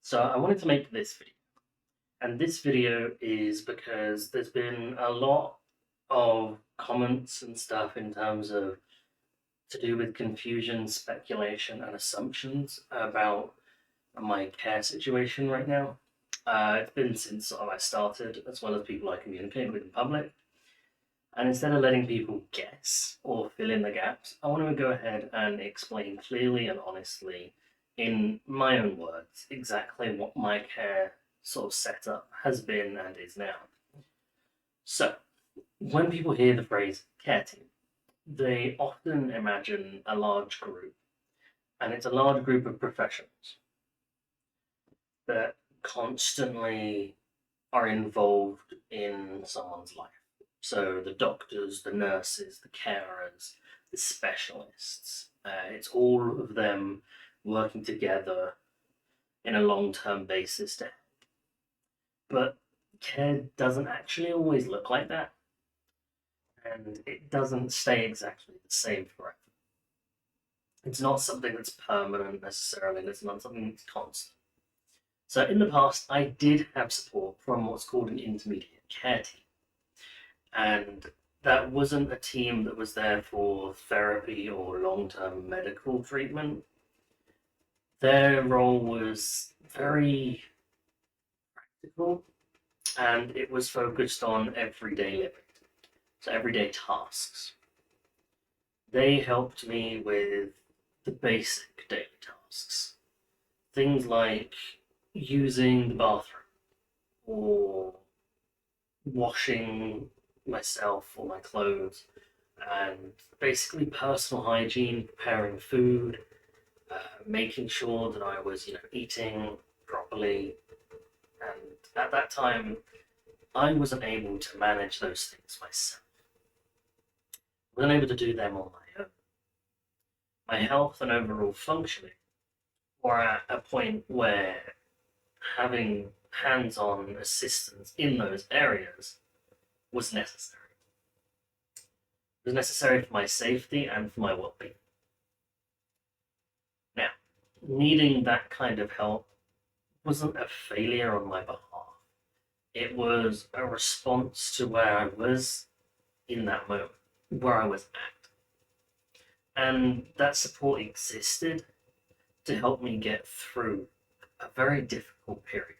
So I wanted to make this video, and this video is because there's been a lot of comments and stuff in terms of to do with confusion, speculation, and assumptions about my care situation right now. It's been since I started, as well as people I communicate with in public. And instead of letting people guess or fill in the gaps, I want to go ahead and explain clearly and honestly, in my own words, exactly what my care sort of setup has been and is now. So, when people hear the phrase care team, they often imagine a large group, and it's a large group of professionals that constantly are involved in someone's life. So the doctors, the nurses, the carers, the specialists, it's all of them working together in a long-term basis to. But care doesn't actually always look like that, and it doesn't stay exactly the same forever. It's not something that's permanent necessarily, and it's not something that's constant. So in the past, I did have support from what's called an intermediate care team. And that wasn't a team that was there for therapy or long-term medical treatment. Their role was very practical, and it was focused on everyday living, so everyday tasks. They helped me with the basic daily tasks, things like using the bathroom or washing myself or my clothes, and basically personal hygiene, preparing food, making sure that I was, eating properly. And at that time, I wasn't able to manage those things myself. I wasn't able to do them on my own. My health and overall functioning were at a point where having hands-on assistance in those areas was necessary. It was necessary for my safety and for my well-being. Now, needing that kind of help wasn't a failure on my behalf. It was a response to where I was in that moment, where I was at. And that support existed to help me get through a very difficult period.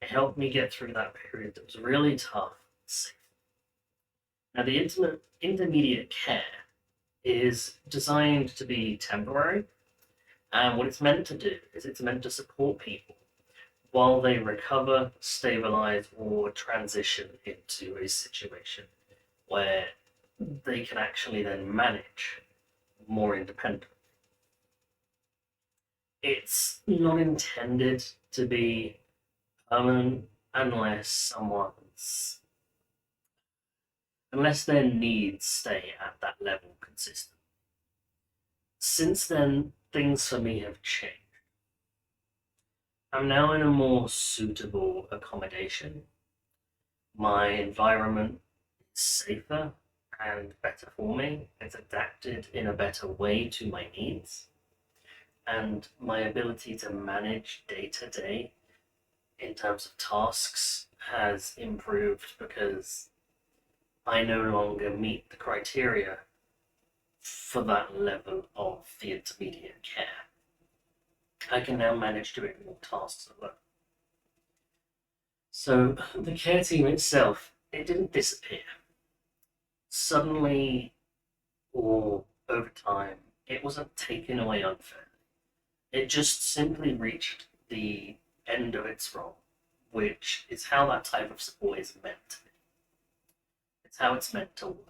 It helped me get through that period that was really tough and safe. Now, the intermediate care is designed to be temporary, and what it's meant to do is it's meant to support people while they recover, stabilize, or transition into a situation where they can actually then manage more independently. It's not intended to be permanent unless their needs stay at that level consistent. Since then, things for me have changed. I'm now in a more suitable accommodation. My environment is safer and better for me. It's adapted in a better way to my needs. And my ability to manage day to day in terms of tasks has improved because I no longer meet the criteria for that level of the intermediate care. I can now manage doing more tasks alone. So the care team itself, it didn't disappear. Suddenly or over time, it wasn't taken away unfairly. It just simply reached the end of its role, which is how that type of support is meant to be. It's how it's meant to work.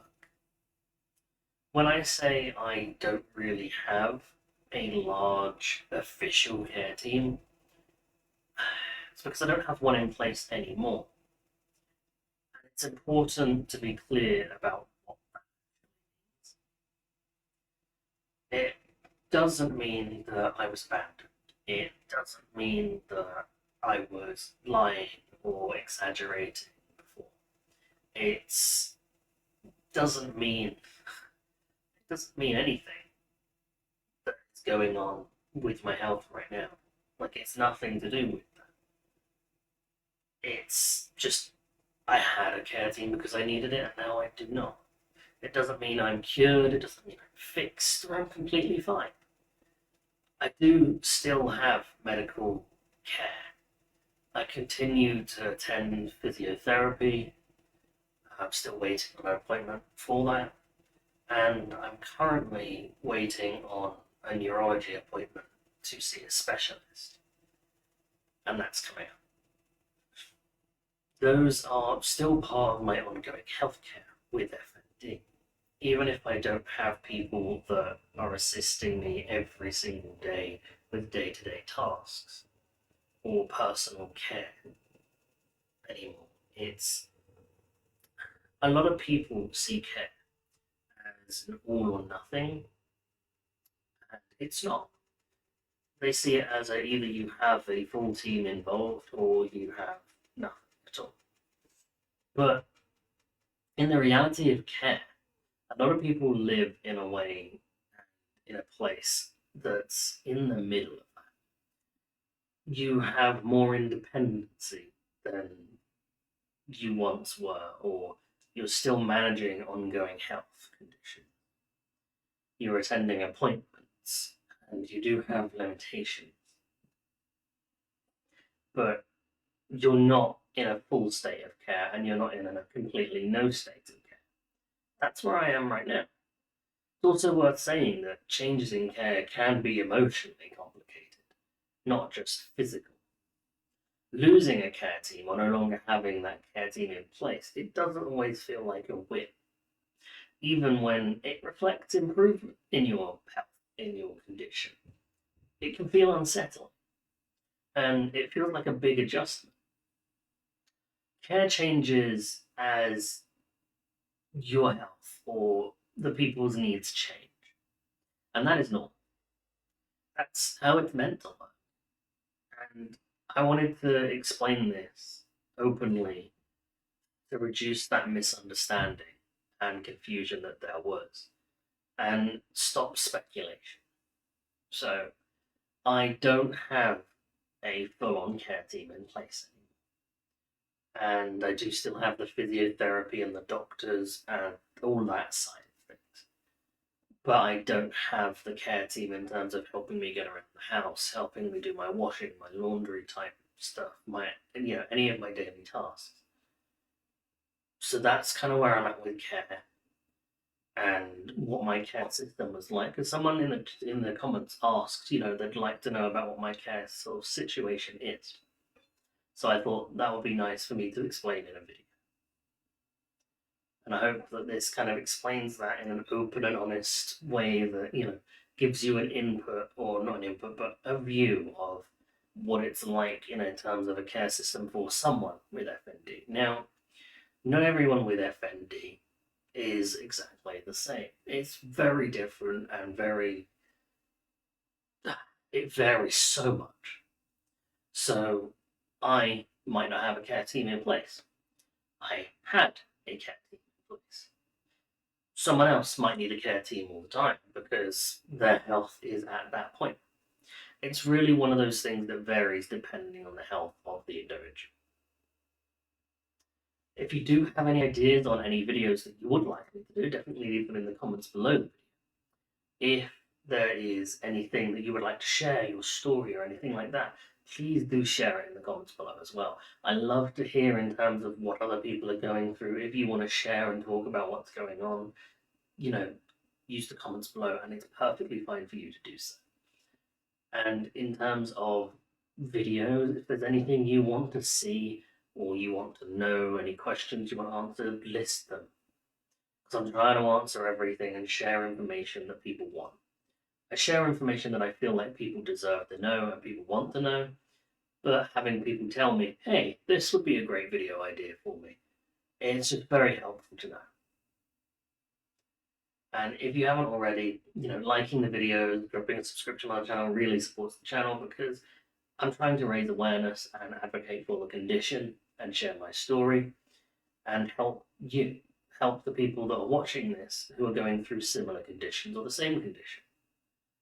When I say I don't really have a large official care team, it's because I don't have one in place anymore. And it's important to be clear about what that means. It doesn't mean that I was abandoned. It doesn't mean that I was lying or exaggerating before. It doesn't mean anything that's going on with my health right now. Like, it's nothing to do with that. It's just I had a care team because I needed it, and now I do not. It doesn't mean I'm cured, it doesn't mean I'm fixed, or I'm completely fine. I do still have medical care. I continue to attend physiotherapy. I'm still waiting on an appointment for that. And I'm currently waiting on a neurology appointment to see a specialist. And that's coming up. Those are still part of my ongoing healthcare with FND. Even if I don't have people that are assisting me every single day with day-to-day tasks or personal care anymore. It's a lot of people see care as an all or nothing, and it's not. They see it as either you have a full team involved or you have nothing at all. But in the reality of care, a lot of people live in a way, in a place that's in the middle of that. You have more independency than you once were, or you're still managing ongoing health conditions. You're attending appointments, and you do have limitations, but you're not in a full state of care, and you're not in a completely no state of care. That's where I am right now. It's also worth saying that changes in care can be emotionally complicated, not just physical. Losing a care team or no longer having that care team in place, it doesn't always feel like a win, even when it reflects improvement in your health, in your condition. It can feel unsettling, and it feels like a big adjustment. Care changes as your health or the people's needs change, and that is normal. That's how it's meant to work. And I wanted to explain this openly to reduce that misunderstanding and confusion that there was and stop speculation. So, I don't have a full on care team in place anymore. And I do still have the physiotherapy and the doctors and all that side of things. But I don't have the care team in terms of helping me get around the house, helping me do my washing, my laundry type stuff, any of my daily tasks. So that's kind of where I'm at with care and what my care system was like. Because someone in the comments asked, they'd like to know about what my care sort of situation is. So I thought that would be nice for me to explain in a video. And I hope that this kind of explains that in an open and honest way that, gives you an input, or not an input, but a view of what it's like, in terms of a care system for someone with FND. Now, not everyone with FND is exactly the same. It's very different and it varies so much. So, I might not have a care team in place. I had a care team in place. Someone else might need a care team all the time because their health is at that point. It's really one of those things that varies depending on the health of the individual. If you do have any ideas on any videos that you would like me to do, definitely leave them in the comments below the video. If there is anything that you would like to share, your story or anything like that, please do share it in the comments below as well. I love to hear in terms of what other people are going through. If you want to share and talk about what's going on, use the comments below, and it's perfectly fine for you to do so. And in terms of videos, if there's anything you want to see or you want to know, any questions you want answered, list them. Because I'm trying to answer everything and share information that people want. I share information that I feel like people deserve to know and people want to know, but having people tell me, hey, this would be a great video idea for me, it's just very helpful to know. And if you haven't already, liking the videos, dropping a subscription on the channel really supports the channel, because I'm trying to raise awareness and advocate for the condition and share my story and help the people that are watching this who are going through similar conditions or the same condition.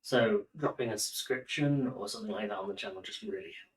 So dropping a subscription or something like that on the channel just really helps.